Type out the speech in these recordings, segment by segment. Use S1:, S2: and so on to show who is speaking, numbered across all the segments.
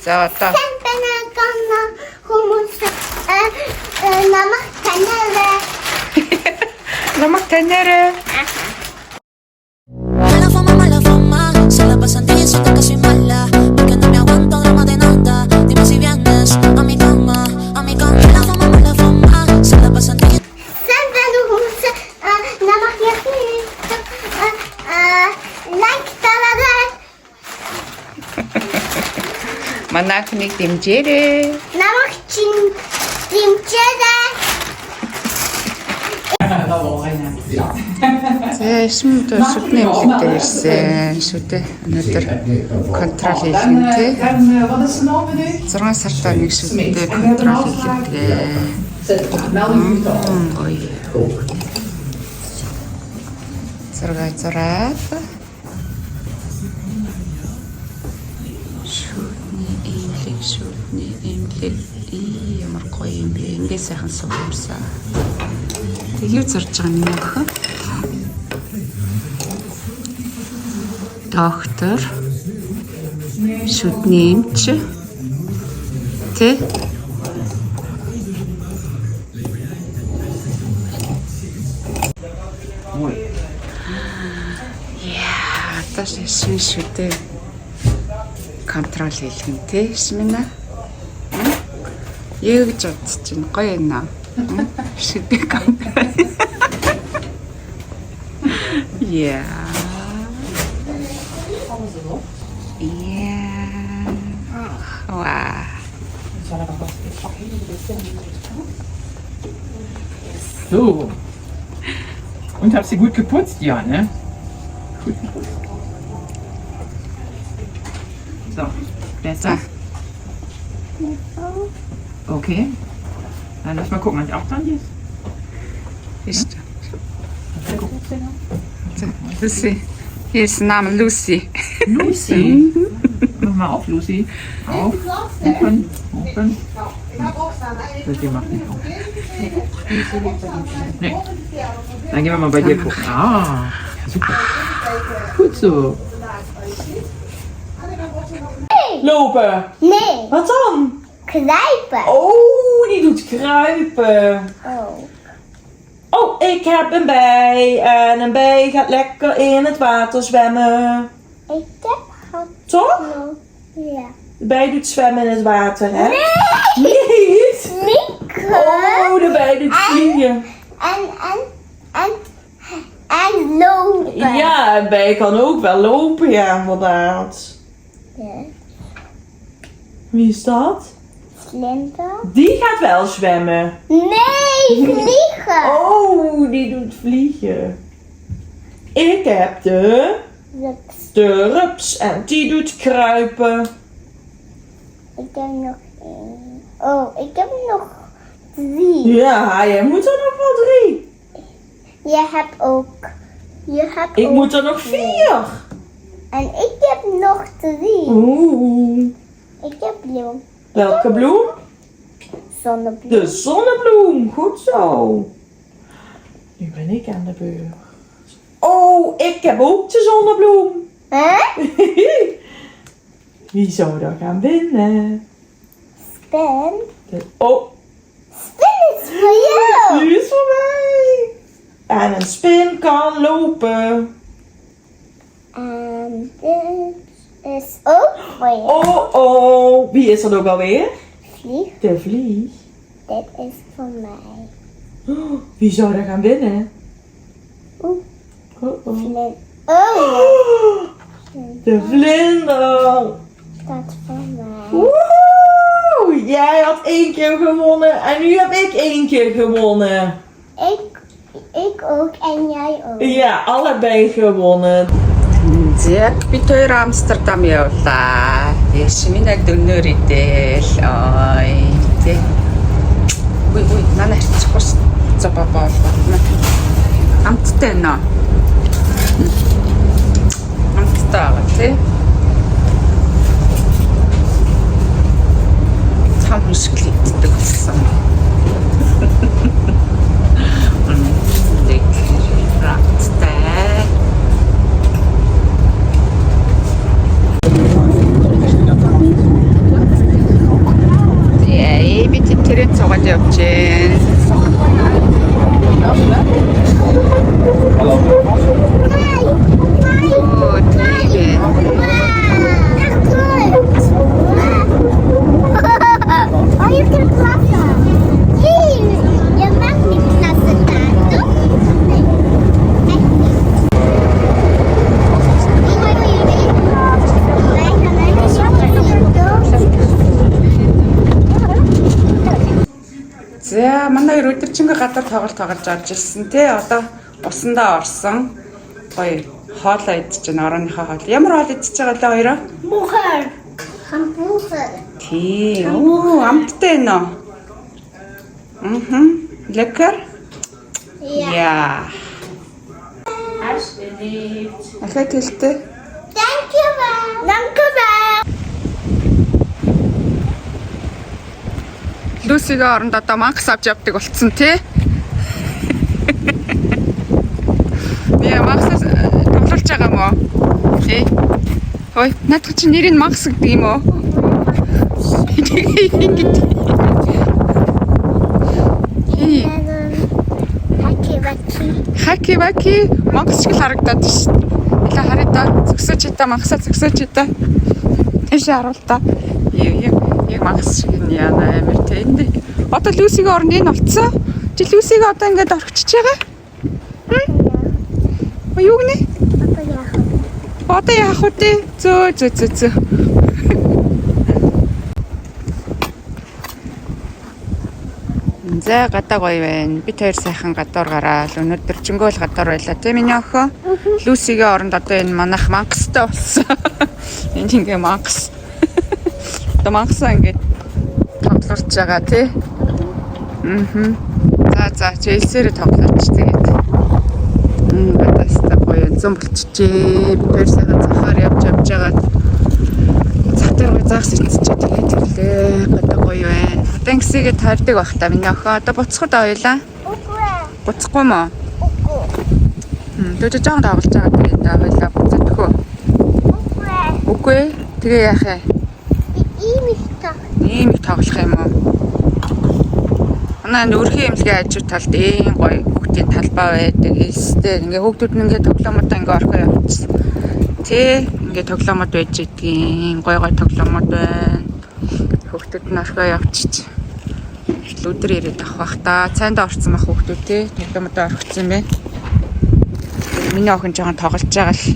S1: За одоо намайг таньаарай.
S2: Mala fama, se la pasan diciendo que soy mala, porque no me aguanto drama de nada. Dime si vienes a mi cama, a mi cama. Mala fama, se la pasan diciendo.
S3: Sen ben olursa namak yapayım. Like talalar.
S1: Манайхныг дэмжээрэй.
S3: Namak için dimçede.
S1: За шимд шүтний эмнэлэг дээр ирсэн. Шүтээ өнөөдөр контрол хийх юм тий. 6 сартаа нэг шүтээ контрол хийлээ. Ой. Зураад шүтний эмнэлэг ямар гоё юм бэ. Ингээ сайхан суулсан. Тэг юу зорж байгаа юм бэ? Доктор шүтний эмч тэ таш шин шүтээ контрол хийх юм тэ шимнэ яг гэж бодож чинь гоё юм аа шүтээ контрол яа Wow.
S4: So. Und hast sie gut geputzt? Ja, ne? Gut geputzt. So, besser. Okay. Dann lass mal gucken, was auch dran ist.
S1: Ist. Lucy. Hier ist der Name Lucy.
S4: Lucy. Mach mal auf, Lucy. Auf. Open. Open. Die macht nicht auf. Nee. Dann gehen wir mal bei dir gucken. Ah, super. Gut so. Lopen.
S3: Nee,
S4: Wat dan?
S3: kruipen.
S4: Oh, die doet kruipen.
S3: Oh.
S4: Oh, ik heb een bij. En een bij gaat lekker in het water zwemmen.
S3: Ik heb gehad.
S4: Toch?
S3: Ja.
S4: De bij doet zwemmen in het water, hè?
S3: Nee,
S4: Niet?
S3: Mieke.
S4: Oh, de bij doet vliegen.
S3: En lopen.
S4: Ja, een bij kan ook wel lopen, ja, inderdaad.
S3: Ja.
S4: Wie is dat?
S3: Vlinder.
S4: Die gaat wel zwemmen.
S3: Nee, vliegen.
S4: Oh, die doet vliegen. Ik heb de rups en die doet kruipen.
S3: Ik heb nog één. Oh, ik heb nog 3.
S4: Ja, jij moet er nog wel 3.
S3: Je hebt ook.
S4: Ik moet er nog 4.
S3: En ik heb nog 3.
S4: Oeh.
S3: Ik heb bloem.
S4: Welke bloem?
S3: Zonnebloem.
S4: De zonnebloem. Goed zo. Nu ben ik aan de beurt. Oh, ik heb ook de zonnebloem.
S3: Huh?
S4: Wie zou er gaan winnen?
S3: Spin.
S4: Oh,
S3: Spin is voor jou.
S4: die is voor mij. En een spin kan lopen.
S3: En dit is ook voor jou.
S4: Oh, oh. Wie is er ook alweer?
S3: Vlieg.
S4: De vlieg.
S3: Dit is voor mij.
S4: Oh, wie zou er gaan winnen?
S3: Oeh.
S4: Oh, oh.
S3: Vlinder. Oh,
S4: De vlinder.
S3: dat is voor mij.
S4: Woe! Jij had 1 keer gewonnen en nu heb ik 1 keer gewonnen.
S3: Ik ook en jij ook.
S4: Ja, allebei gewonnen.
S1: За бид хоёр Амстердам явлаа. Шиминэг дөнөөр идэл. Ой тий. Үй манай харчихгүй ш. За бабаа. Амттай нөө. Амттай тий. Цам хүсгэлэгддэг болсон. суугаад явж байна. Оо, тэгээ.
S3: Oh, you can clap them. You make me clap the tattoo.
S1: За манай хоёр өдөржингөө гадар тоглолт орж ирсэн тий. Одоо усандаа орсон. Гоё хоолоо идэж байна. Орооныхоо хоол. Ямар хоол идэж байгаа лээ хоёроо?
S3: Hamburger. Hamburger.
S1: Тий. Оо, амттай нөө. Lecker? Ja. Hast du nicht? Ахаа хэлтэй.
S3: Thank you, ma'am. Thank you, ma'am.
S1: Люсигийн оронд одоо мангас авч явдаг болцсон тий. Яа, мангас тоглож байгаа мó? Тий. Хой, надад чи нэрийг мангас гэдэг юм уу? Ингэж. Хаки мангас шиг л харагдаад шүү. Илээ харъя та. Зөксөж та мангасаа зөксөж та. Эшээ харуул та. Яг мангас шиг нь яана амир тэ. Одоо Люсигийн орнд энэ болцсон. Чи Люсигээ одоо ингээд орхичиж байгаа? Юу гэнэ? Одоо яах вэ? Зөө. За гадаа гоё байна. Бид хоёр сайхан гадуур гараал. Өнөөдөр жингөөл гадуур байлаа тийм миний охин. Люсигийн оронд одоо энэ манайх мангастай болсон. Энд ингээ мангас. Одоо мангасаа ингээд тоглорч байгаа тий. За Челсиэр тоглооч тэгээд. Гадаастаа гоё зам болчихжээ. Бид хоёр сайхан цахаар явж байгаа. Цах дээр гоё заагс ицчихээ тэгээд ирлээ. Гадаа гоё байна. Тэнгисгээ таардаг байх та миний охин. Одоо буцхад ойлаа. Буцахгүй мó? Дөрөж жоон тоглож байгаа тэгээд ойлаа буцахгүй. Үгүй. Тэгээ яах вэ? Ийм их тоглох юм уу? Манай өрхийн эмнэлгийн хажуу талд ийм гоё хүүхдийн талбай байдаг. Эстэй ингээ хүүхдүүд нь ингээ тоглоомод ингээ орхоо явчихсан. Тэ ингээ тоглоомод байж идгийн гоё тоглоомод байна. Хүүхдүүд нь орхоо явчих. Өдөр ирээд авах бах та. Цайнд орцсон байх хүүхдүүд те тоглоомод орхицсан бэ. Миний охин жоохон тоглож байгаа л.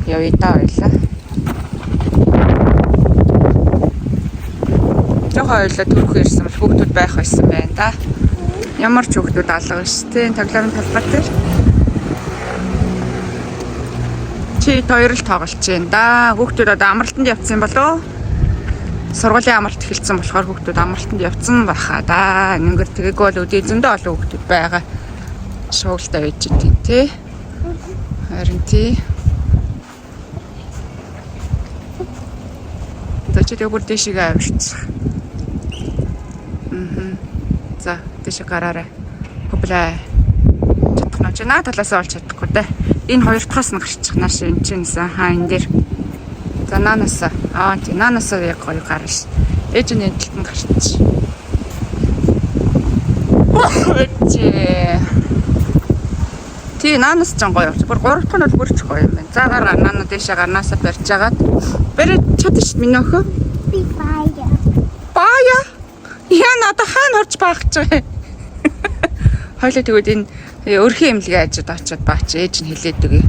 S1: Явъя та ойлаа. Хоёулаа төрөх ирсэн бол хүүхдүүд байх байсан байна да. Ямар ч хүүхдүүд алга шүү дээ. Тоглоомын талбай дээр. Чи хоёр л тоглож байна да. Хүүхдүүд одоо амралтанд явцсан болов уу? Сургуулийн амралт эхэлсэн болохоор хүүхдүүд амралтанд явцсан байхаа да. Ингээд тэгээгөө бол өдөө зөндөө олон хүүхдүүд байгаа. Шуугилтай байж идэв тий. Харин тий. Тэчээ бүр дэшигээ авчихсан. За, тийш гараарай. Хөблөө. Чадах нь наа талаас олж чадахгүй дээ. Энэ хоёр дахьаас нь гарчих нааш энэ чинээс энэ дээр. За наанаас тий наанаас яг гоё гарна ш. Ээж нь энэ талд нь гарчих. Тий наанаас ч гоё явж. Бүр 3 дахь нь бол бүрч гоё юм байна. За гараа наана дэшээ гарнаасаа барьж агаад. Барь чадчих ш миний охин.
S3: Би бая.
S1: Бая. Яа надад хаана орж баах гэж вэ? Хойлоо тэгвэл энэ өрхийн эмнэлгийн хажууд очиод баач ээж нь хэлээд өгье.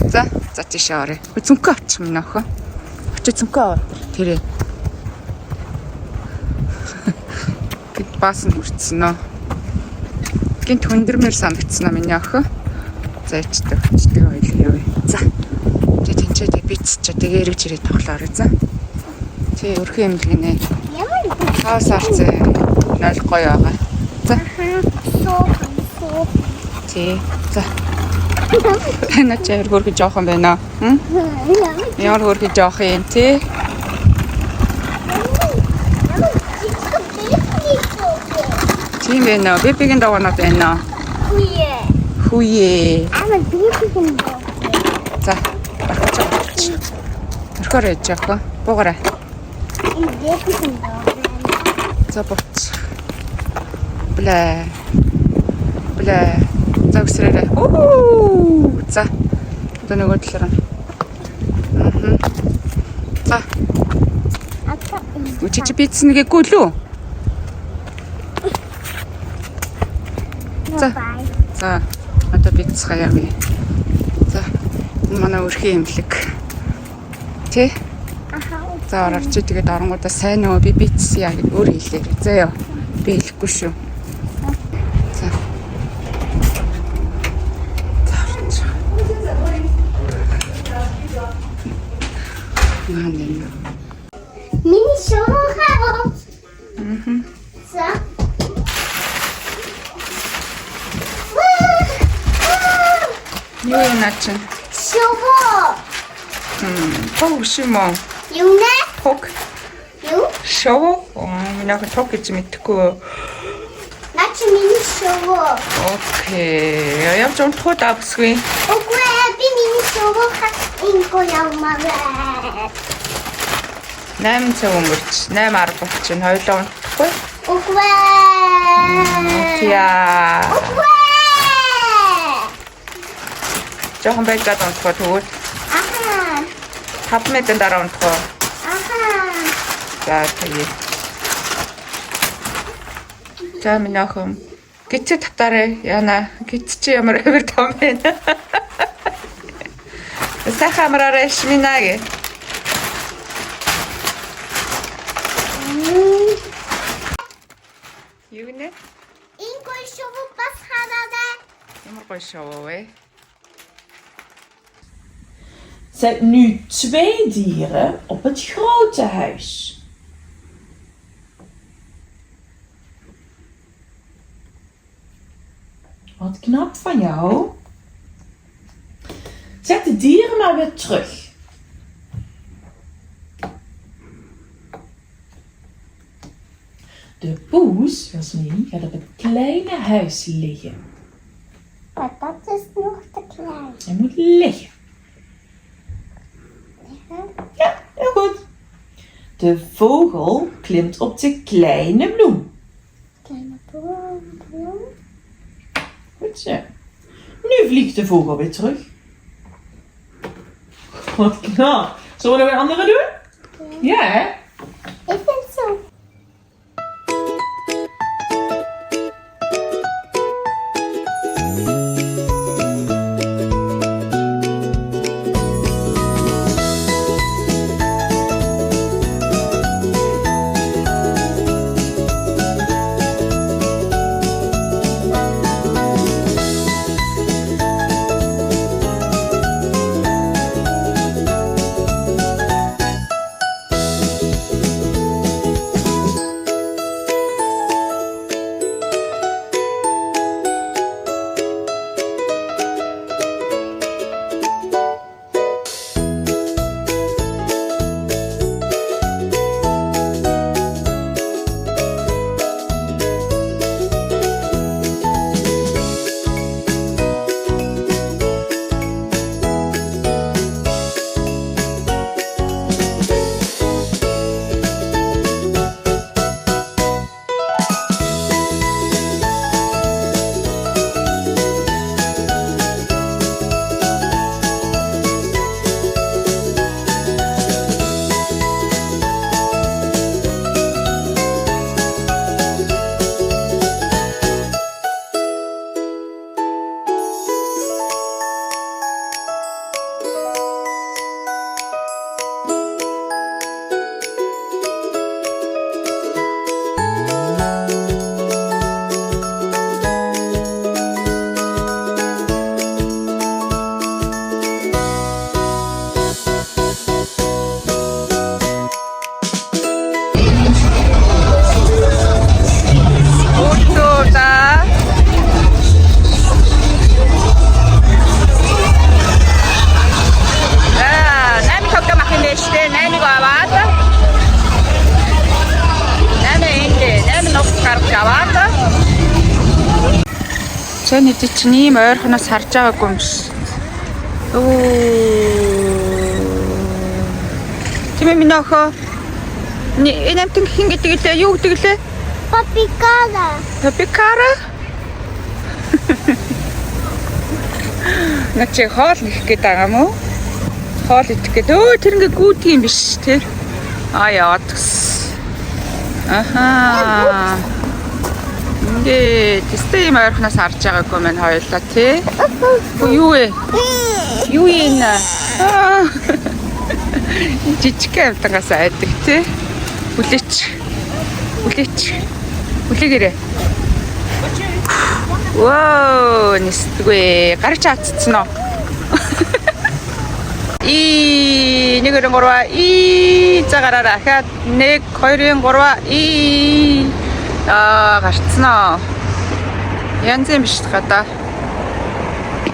S1: За тийшээ орё. Зөнкөө очих минь охин. Очиж зөнкөө ор. Тэрэ. Гэт баасан хүрцэн нөө. Гинт хүндэрмээр санагдсан аа миний охин. За ичдэг хойлоо явъя. За. Тэнцээ бицч тэгээ эргэж ирээд тоглоорой за. Тий өрхийн эмнэлгийн нэ. Хаас арцээ 0 гоё байгаа. За. Тий. За. Энэ чээр хөргөж жоохон байна. Ямар хөргөж жоох юм тий. Тийм байна. Бибигийн даваанууд байна. Хүүе.
S3: Ама бибигийн доо.
S1: За. Орхоор яж яах вэ? Буугараа.
S3: Энэ бибигийн доо.
S1: За бууц. Блэ. За өсрээрээ. Оо. За. Одоо нөгөө талаар. За. Үчиж бийцэн гээгүй лүү? За. Одоо бийцхаа явъя. За. Энэ манай өрхийн имлэг. Тэ? За орооч тэгээд оронгуудаа сайн нөгөө би бийцсэн яа гэд өөр хэлээрэй. За ёо. Би хэлэхгүй шүү. За.
S3: Mini showhouse. So.
S1: Юу юм начин?
S3: Show.
S1: Хог шимо.
S3: Юу нэ?
S1: Хог.
S3: Юу?
S1: Шоу. Минийх тог гэж мэдхгүй.
S3: Начин mini show.
S1: Окей. Явж унтахуу давсгүй.
S3: Үгүй би mini showhouse инко явмаарай.
S1: 8 цаг өнгөрч 8:10 болчихно. Хоёулаа унтахгүй.
S3: Үгүй.
S1: Яа.
S3: Үгүй.
S1: Жохон байгаад унтах тэгвэл
S3: Аха.
S1: 5 минутын дараа унтах.
S3: Аха.
S1: За тэгээ. За минийх юм. Гिचээ татаарэ. Яна. Гिच чи ямар хөвөр том бэ? Сайхан амраарай шминаге. Юу нэ?
S3: Инко show бас хараа.
S1: Ямар гоё шоу вэ?
S4: Zet nu 2 dieren op het grote huis. Wat knap van jou. Zet de dieren maar weer terug. De poes, Jasmin, gaat op het kleine huis liggen.
S3: Maar dat is nog te klein.
S4: Hij moet liggen. Ja, heel goed. De vogel klimt op de kleine bloem.
S3: Kleine bloem.
S4: Goed zo. Nu vliegt de vogel weer terug. Wat knap. Zullen we nog een andere doen? Ja, hè?
S3: Ik vind zo.
S1: Сайн хэдий чинь ийм ойрхоноос харж байгаагүй юм шиг. Тийм ээ минь охоо. Энэ амтэн хин гэдэг лээ юу гэдэг лээ?
S3: Папикала.
S1: Топикара. Начи хоол нэх гээд байгаа мó? Хоол идэх гээд. Өө тэр ингээ гүйдэг юм биш тэр. Яваад гис. Аха. Ингээ тэстэй юм ойрхоноос харж байгаагүй мэн хоёулаа тий. Юу вэ? Юу юм нэ? Жижиг амтангаас айдаг тий. Хүлээч. Хүлээгээрээ. Вау, нисдгүй. Гарч авцсан уу? И 1 2 3 цагаараа хаад 1 2 3 гарцсан уу? Янз юм биш хата.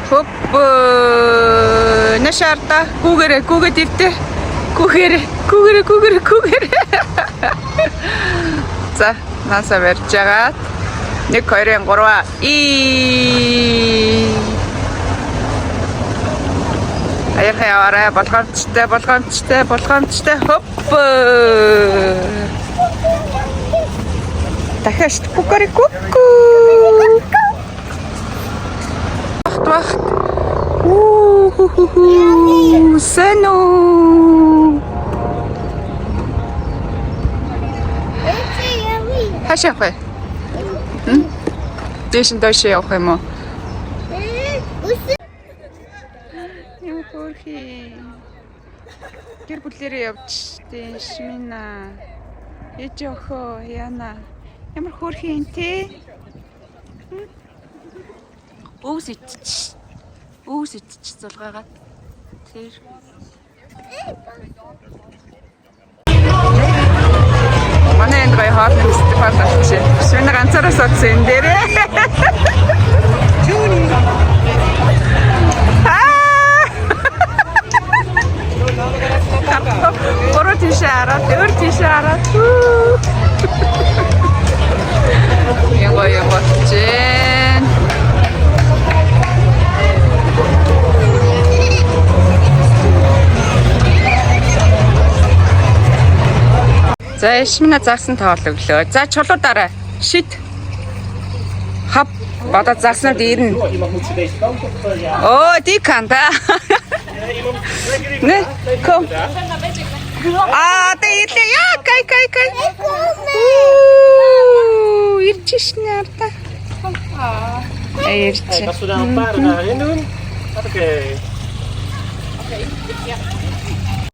S1: Хоп нашарта гүүгээд ивтэ. Гүүгээр. За, нааса барьж байгаа. 1 2 3 Аяхаа яваарай. Болгоомжтой. Хоп. Дахиад кукарику. Вахт. Сэно. Хашаахай. Дэшин дэш явах юм уу? Юу хөрхи. Гэр бүлээрээ явж тээ шимина. Ээжөхөө яна. Ямар хөрхи юм те? Өвс итч зулгаагаад. Тэр. Манай энэ гай хаалт стефан авчи. Шинэ ганцаараа содсон энэ дээрээ. Чүни. Гурав тийшээ хараад. Яга чэн. За шимнэ заасан тоол өглөө. За чулуудаарай. Шид. Хап бада зааснууд ирнэ. Оо ди канда. Нэ ком. Тэйлээ яа кай. Ирчишнэ арта. Ирч.
S5: Kas du daar een paar dagen in doen? Oké.